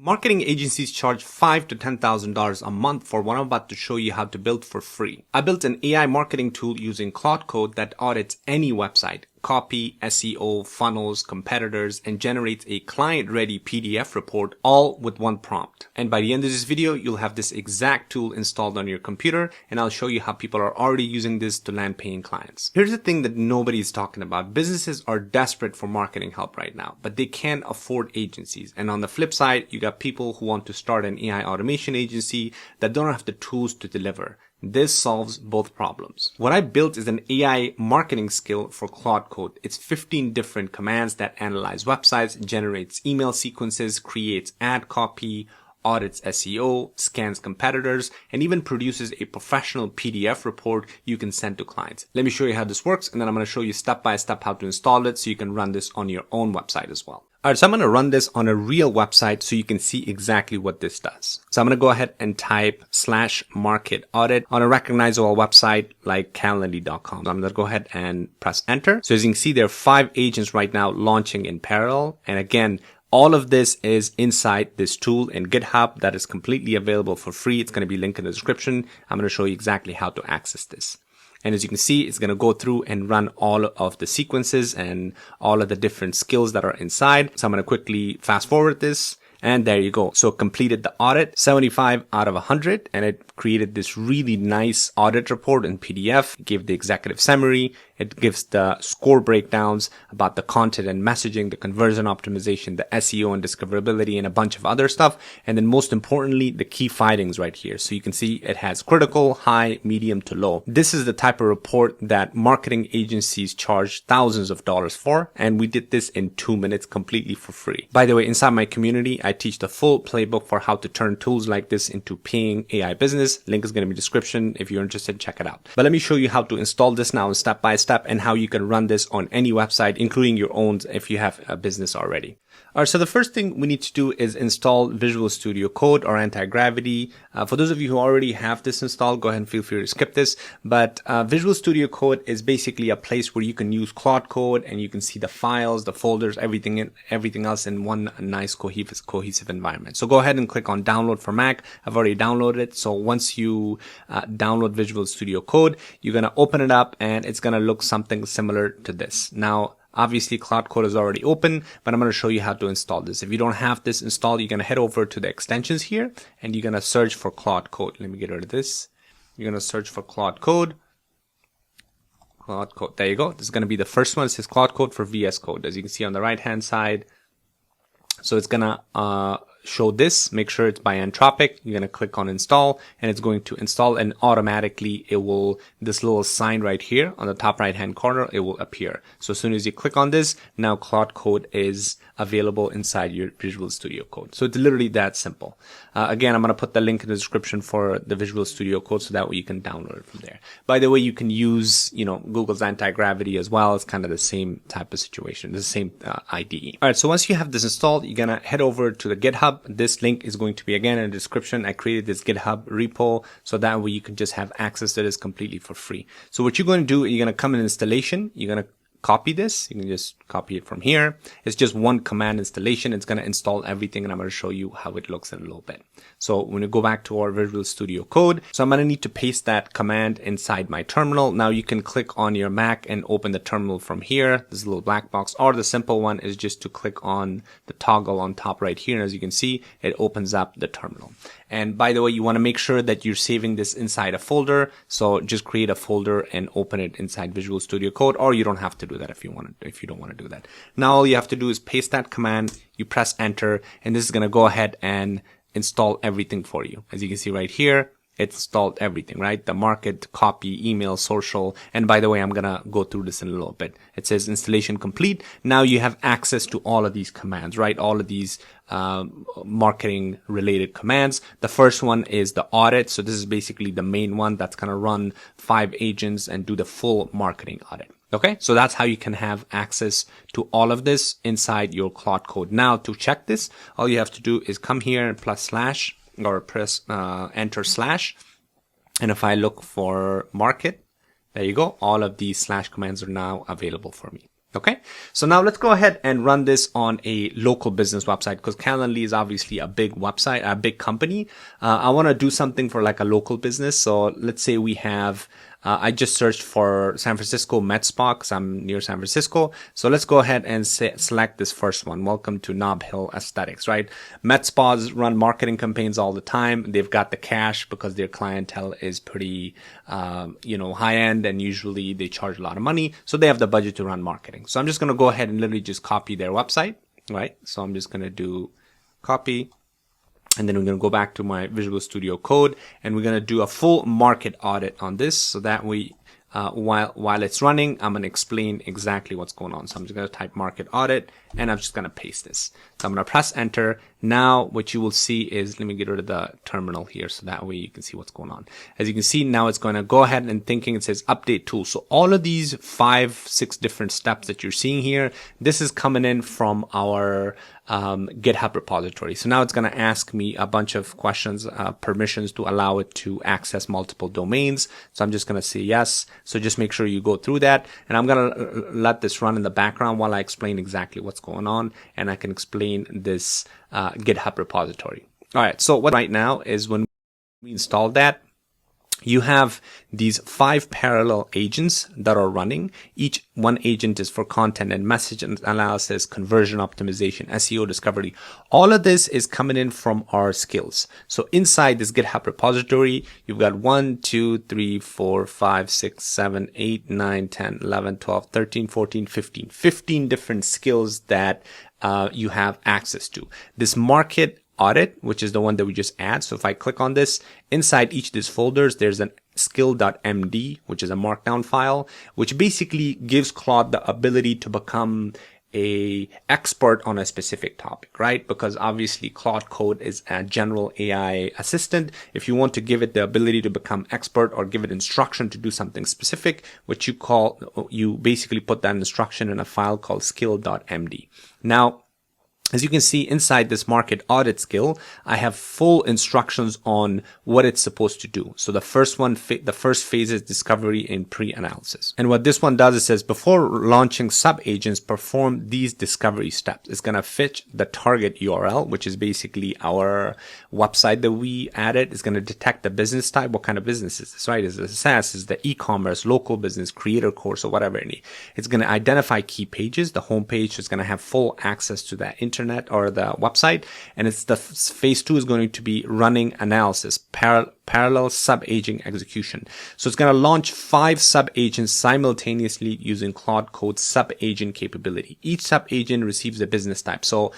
Marketing agencies charge $5,000 to $10,000 a month for what I'm about to show you how to build for free. I built an AI marketing tool using Claude that audits any website, copy, SEO, funnels, competitors, and generates a client-ready PDF report all with one prompt. And by the end of this video, you'll have this exact tool installed on your computer, and I'll show you how people are already using this to land paying clients. Here's the thing that nobody's talking about. Businesses are desperate for marketing help right now, but they can't afford agencies. And on the flip side, you got people who want to start an AI automation agency that don't have the tools to deliver. This solves both problems. What I built is an AI marketing skill for Claude Code. It's 15 different commands that analyze websites, generates email sequences, creates ad copy, audits SEO, scans competitors, and even produces a professional PDF report you can send to clients. Let me show you how this works, and then I'm going to show you step by step how to install it so you can run this on your own website as well. Alright, so I'm going to run this on a real website so you can see exactly what this does. So I'm going to go ahead and type /market audit on a recognizable website like calendly.com. So I'm going to go ahead and press enter. So as you can see, there are 5 agents right now launching in parallel. And again, all of this is inside this tool in GitHub that is completely available for free. It's going to be linked in the description. I'm going to show you exactly how to access this. And as you can see, it's going to go through and run all of the sequences and all of the different skills that are inside. So I'm going to quickly fast forward this. And there you go. So completed the audit, 75 out of 100. And it created this really nice audit report in PDF. It gave the executive summary. It gives the score breakdowns about the content and messaging, the conversion optimization, the SEO and discoverability, and a bunch of other stuff. And then most importantly, the key findings right here. So you can see it has critical, high, medium to low. This is the type of report that marketing agencies charge thousands of dollars for. And we did this in 2 minutes completely for free. By the way, inside my community, I teach the full playbook for how to turn tools like this into paying AI business. Link is going to be in the description. If you're interested, check it out. But let me show you how to install this now step by step and how you can run this on any website, including your own if you have a business already. All right, so the first thing we need to do is install Visual Studio Code or Anti-Gravity. For those of you who already have this installed, go ahead and feel free to skip this. But Visual Studio Code is basically a place where you can use Claude Code and you can see the files, the folders, everything else in one nice cohesive environment. So go ahead and click on download for Mac. I've already downloaded it. So once you download Visual Studio Code, you're going to open it up and it's going to look something similar to this. Now, obviously, Claude Code is already open, but I'm going to show you how to install this. If you don't have this installed, you're going to head over to the extensions here and you're going to search for Claude Code. Let me get rid of this. You're going to search for Claude Code. Claude Code. There you go. This is going to be the first one. It says Claude Code for VS Code, as you can see on the right-hand side. So it's going to show this. Make sure it's by Anthropic. You're going to click on install and it's going to install, and automatically it will, this little sign right here on the top right hand corner, it will appear. So as soon as you click on this, now Claude Code is available inside your Visual Studio Code. So it's literally that simple. Again, I'm going to put the link in the description for the Visual Studio Code so that way you can download it from there. By the way, you can use, Google's Anti-Gravity as well. It's kind of the same type of situation, the same IDE. All right. So once you have this installed, you're going to head over to the GitHub. This link is going to be again in the description. I created this GitHub repo so that way you can just have access to this completely for free. So what you're going to do, you're going to come in installation. You're going to copy this. You can just copy it from here. It's just one command installation. It's going to install everything, and I'm going to show you how it looks in a little bit. So when we go back to our Visual Studio Code, so I'm going to need to paste that command inside my terminal. Now you can click on your Mac and open the terminal from here. This little black box, or the simple one is just to click on the toggle on top right here. And as you can see, it opens up the terminal. And by the way, you want to make sure that you're saving this inside a folder. So just create a folder and open it inside Visual Studio Code, or you don't have to do that if you don't want to do that. Now all you have to do is paste that command, you press enter, and this is going to go ahead and install everything for you. As you can see right here, it installed everything, right? The market, copy, email, social. And by the way, I'm going to go through this in a little bit. It says installation complete. Now you have access to all of these commands, right? All of these marketing related commands. The first one is the audit. So this is basically the main one that's going to run 5 agents and do the full marketing audit. Okay, so that's how you can have access to all of this inside your Claude Code. Now to check this, all you have to do is come here and press enter slash. And if I look for market, there you go. All of these slash commands are now available for me. Okay, so now let's go ahead and run this on a local business website, because Calendly is obviously a big website, a big company. I want to do something for like a local business. So let's say we have, I just searched for San Francisco Met Spa because I'm near San Francisco. So let's go ahead and select this first one. Welcome to Nob Hill Aesthetics, right? Met Spas run marketing campaigns all the time. They've got the cash because their clientele is pretty, high end, and usually they charge a lot of money. So they have the budget to run marketing. So I'm just going to go ahead and literally just copy their website, right? So I'm just going to do copy. And then we're going to go back to my Visual Studio Code, and we're going to do a full market audit on this, so that we, while it's running, I'm going to explain exactly what's going on. So I'm just going to type market audit, and I'm just going to paste this. So I'm going to press enter. Now what you will see is, let me get rid of the terminal here so that way you can see what's going on. As you can see, now it's going to go ahead and thinking, it says update tool. So all of these 5-6 different steps that you're seeing here, this is coming in from our GitHub repository. So now it's going to ask me a bunch of questions, permissions to allow it to access multiple domains. So I'm just going to say yes. So just make sure you go through that, and I'm going to let this run in the background while I explain exactly what's going on, and I can explain this GitHub repository. All right. So what right now is, when we installed that, you have these 5 parallel agents that are running. Each one agent is for content and message analysis, conversion optimization, SEO discovery. All of this is coming in from our skills. So inside this GitHub repository, you've got 1, 2, 3, 4, 5, 6, 7, 8, 9, 10, 11, 12, 13, 14, 15 different skills that you have access to. This market audit, which is the one that we just add. So if I click on this, inside each of these folders, there's an skill.md, which is a markdown file, which basically gives Claude the ability to become a expert on a specific topic, right? Because obviously Claude Code is a general AI assistant. If you want to give it the ability to become expert or give it instruction to do something specific, what you basically put that instruction in a file called skill.md. Now, as you can see inside this market audit skill, I have full instructions on what it's supposed to do. So the first one, the first phase is discovery and pre-analysis. And what this one does, it says before launching sub-agents, perform these discovery steps. It's going to fetch the target URL, which is basically our website that we added. It's going to detect the business type. What kind of business is this, right? Is it a SaaS? Is the e-commerce, local business, creator course, or whatever it needs? It's going to identify key pages. The home page is going to have full access to that internet or the website, and it's the phase 2 is going to be running analysis, parallel sub-agent execution. So it's going to launch 5 sub-agents simultaneously using Claude Code sub-agent capability. Each sub-agent receives a business type. So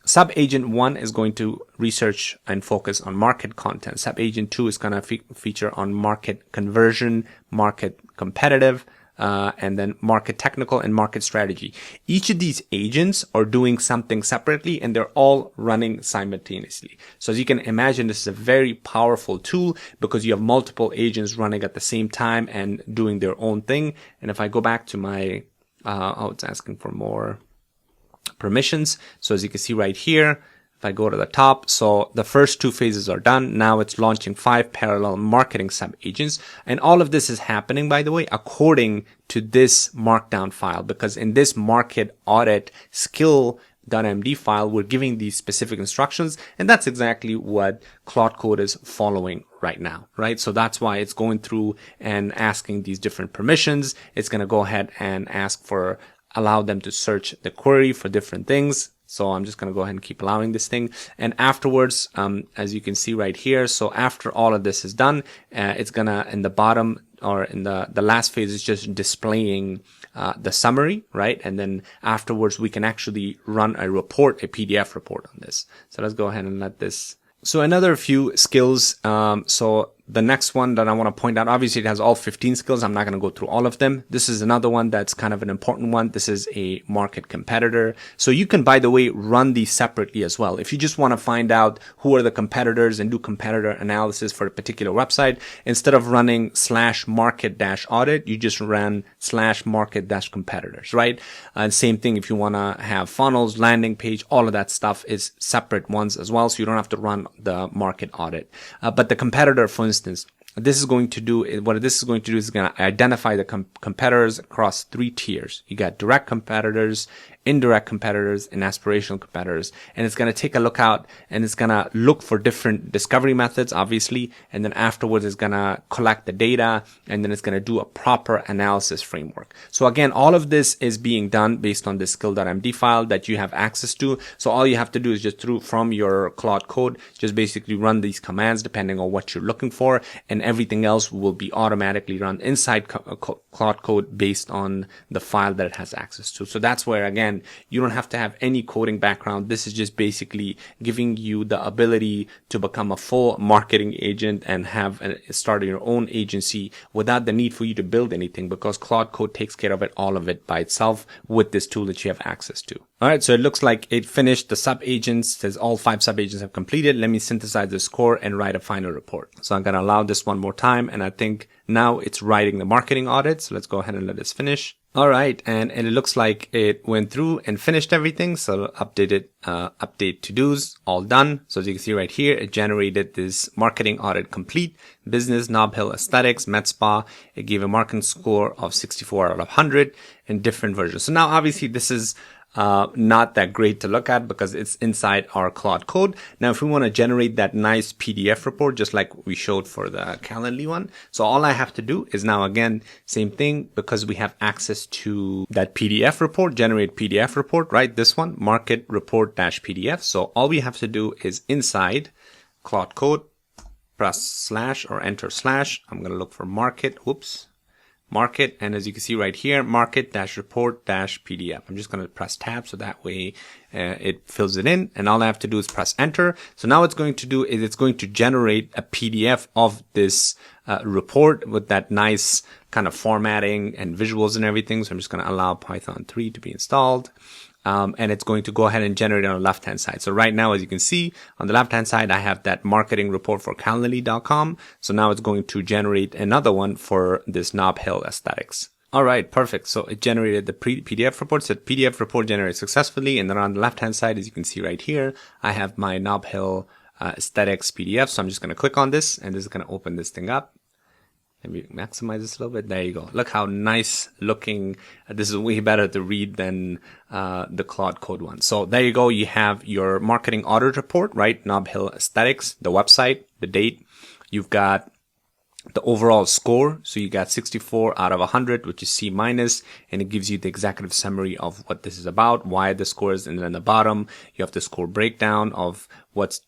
sub-agent 1 is going to research and focus on market content. Sub-agent 2 is going to feature on market conversion, market competitive, and then market technical and market strategy. Each of these agents are doing something separately, and they're all running simultaneously. So as you can imagine, this is a very powerful tool because you have multiple agents running at the same time and doing their own thing. And if I go back to my, it's asking for more permissions. So as you can see right here, if I go to the top, so the first 2 phases are done. Now it's launching 5 parallel marketing sub-agents. And all of this is happening, by the way, according to this markdown file, because in this market audit skill.md file, we're giving these specific instructions. And that's exactly what Claude Code is following right now, right? So that's why it's going through and asking these different permissions. It's going to go ahead and allow them to search the query for different things. So I'm just going to go ahead and keep allowing this thing. And afterwards, as you can see right here, so after all of this is done, it's going to, in the bottom or in the last phase, is just displaying the summary, right? And then afterwards, we can actually run a report, a PDF report on this. So let's go ahead and let this. So another few skills. So the next one that I want to point out, obviously it has all 15 skills. I'm not going to go through all of them. This is another one that's kind of an important one. This is a market competitor. So you can, by the way, run these separately as well. If you just want to find out who are the competitors and do competitor analysis for a particular website, instead of running /market-audit, you just run /market-competitors, right? And same thing if you want to have funnels, landing page, all of that stuff is separate ones as well. So you don't have to run the market audit. But the competitor, for instance, this is going to do is going to identify the competitors across 3 tiers. You got direct competitors, indirect competitors, and aspirational competitors. And it's going to take a look out, and it's going to look for different discovery methods, obviously. And then afterwards, it's going to collect the data, and then it's going to do a proper analysis framework. So again, all of this is being done based on this skill.md file that you have access to. So all you have to do is just from your Claude code, just basically run these commands depending on what you're looking for, and everything else will be automatically run inside Claude code based on the file that it has access to. So that's where, again, you don't have to have any coding background. This is just basically giving you the ability to become a full marketing agent and start your own agency without the need for you to build anything, because Claude code takes care of all of it by itself with this tool that you have access to. All right, so it looks like it finished the sub agents. Says all 5 sub agents have completed. Let me synthesize the score and write a final report. So I'm going to allow this one more time, and I think now it's writing the marketing audit. So let's go ahead and let this finish. All right, and it looks like it went through and finished everything. So update to-dos, all done. So as you can see right here, it generated this marketing audit complete, business, Nob Hill Aesthetics, Met Spa. It gave a marketing score of 64 out of 100 in different versions. So now obviously this is not that great to look at because it's inside our Claude code. Now, if we want to generate that nice PDF report, just like we showed for the Calendly one. So all I have to do is now, again, same thing, because we have access to that PDF report, generate PDF report, right? This one, market report -PDF. So all we have to do is inside Claude code, press / or enter /. I'm going to look for market. Market, and as you can see right here, market-report-PDF. I'm just going to press tab so that way it fills it in, and all I have to do is press enter. So now it's going to do is it's going to generate a PDF of this report with that nice kind of formatting and visuals and everything. So I'm just going to allow Python 3 to be installed. And it's going to go ahead and generate it on the left-hand side. So right now, as you can see, on the left-hand side, I have that marketing report for Calendly.com. So now it's going to generate another one for this Nob Hill Aesthetics. All right, perfect. So it generated the PDF report. So PDF report generated successfully. And then on the left-hand side, as you can see right here, I have my Nob Hill Aesthetics PDF. So I'm just going to click on this, and this is going to open this thing up. Maybe maximize this a little bit. There you go. Look how nice looking. This is way better to read than the Claude code one. So there you go. You have your marketing audit report, right? Nob Hill Aesthetics, the website, the date. You've got the overall score. So you got 64 out of 100, which is C-, and it gives you the executive summary of what this is about, why the score is. And then the bottom, you have the score breakdown of what's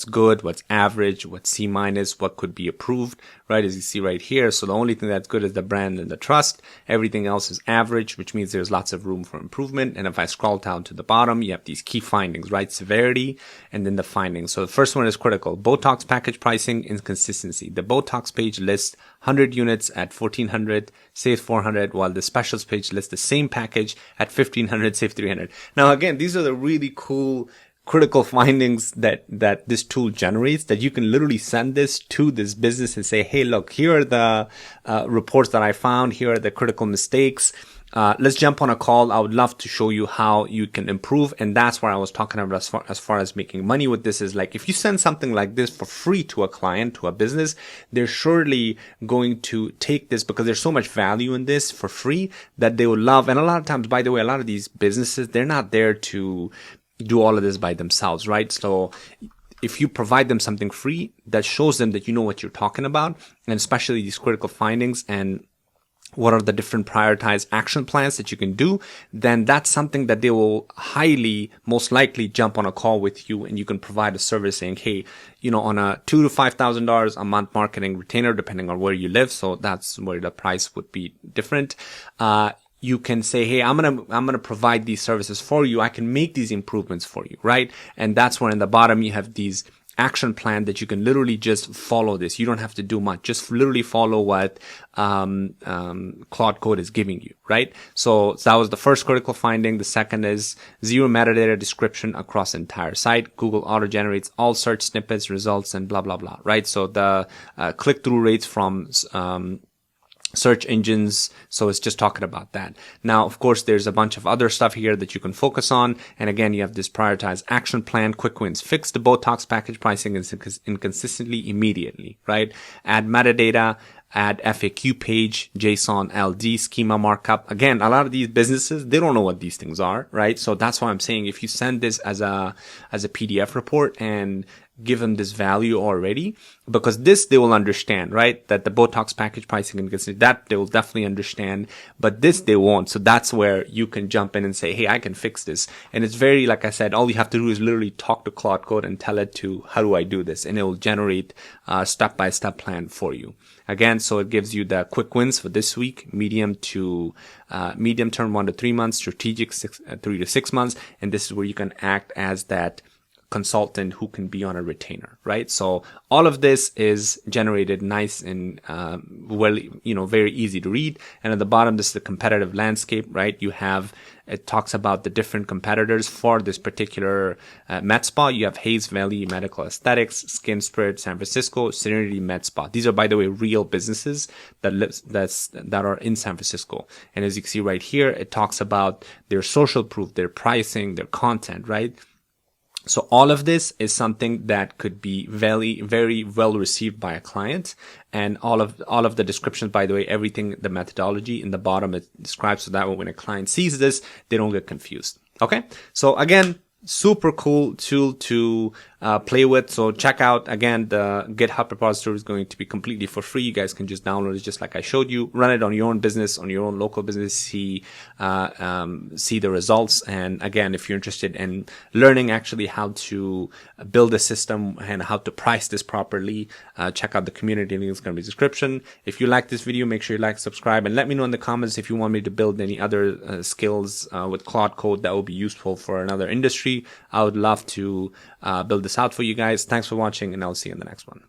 good, what's average, what's C-, what could be approved, right? As you see right here. So the only thing that's good is the brand and the trust. Everything else is average, which means there's lots of room for improvement. And if I scroll down to the bottom, you have these key findings, right? Severity, and then the findings. So the first one is critical. Botox package pricing inconsistency. The Botox page lists 100 units at 1,400, save 400, while the specials page lists the same package at 1,500, save 300. Now, again, these are the really cool critical findings that this tool generates, that you can literally send this to this business and say, hey, look, here are the reports that I found. Here are the critical mistakes. Let's jump on a call. I would love to show you how you can improve. And that's where I was talking about as far as making money with this is like, if you send something like this for free to a client, to a business, they're surely going to take this because there's so much value in this for free that they would love. And a lot of times, by the way, a lot of these businesses, they're not there to do all of this by themselves, right? So if you provide them something free, that shows them that you know what you're talking about, and especially these critical findings and what are the different prioritized action plans that you can do, then that's something that they will most likely jump on a call with you, and you can provide a service saying, hey, on a $2,000 to $5,000 a month marketing retainer, depending on where you live. So that's where the price would be different. You can say, hey, I'm going to provide these services for you. I can make these improvements for you, right? And that's where in the bottom you have these action plan that you can literally just follow this. You don't have to do much. Just literally follow what Claude code is giving you, right? So that was the first critical finding. The second is zero metadata description across the entire site. Google auto generates all search snippets, results, and blah, blah, blah, right? So the click-through rates from search engines. So it's just talking about that. Now, of course, there's a bunch of other stuff here that you can focus on. And again, you have this prioritize action plan, quick wins, fix the Botox package pricing inconsistently immediately, right? Add metadata, add FAQ page, JSON, LD, schema markup. Again, a lot of these businesses, they don't know what these things are, right? So that's why I'm saying if you send this as a PDF report and give them this value already, because this they will understand, right? That the Botox package pricing and that they will definitely understand, but this they won't. So that's where you can jump in and say, hey, I can fix this. And it's very, like I said, all you have to do is literally talk to Claude Code and tell it to, how do I do this? And it will generate a step-by-step plan for you. Again, so it gives you the quick wins for this week, medium term 1 to 3 months, strategic 3 to 6 months. And this is where you can act as that consultant who can be on a retainer, right? So all of this is generated nice and very easy to read. And at the bottom, this is the competitive landscape, right? It talks about the different competitors for this particular med spa. You have Hayes Valley Medical Aesthetics, Skin Spirit, San Francisco, Serenity Med Spa. These are, by the way, real businesses that are in San Francisco. And as you can see right here, it talks about their social proof, their pricing, their content, right? So all of this is something that could be very, very well received by a client. And all of the descriptions, by the way, everything, the methodology in the bottom, it describes so that when a client sees this, they don't get confused. Okay. So again, super cool tool to play with. So check out, again, the GitHub repository is going to be completely for free. You guys can just download it just like I showed you, run it on your own business, on your own local business, see the results. And again, if you're interested in learning actually how to build a system and how to price this properly, check out the community link. It's going to be in the description. If you like this video, make sure you like, subscribe, and let me know in the comments if you want me to build any other skills with Claude Code that will be useful for another industry. I would love to build this out for you guys. Thanks for watching, and I'll see you in the next one.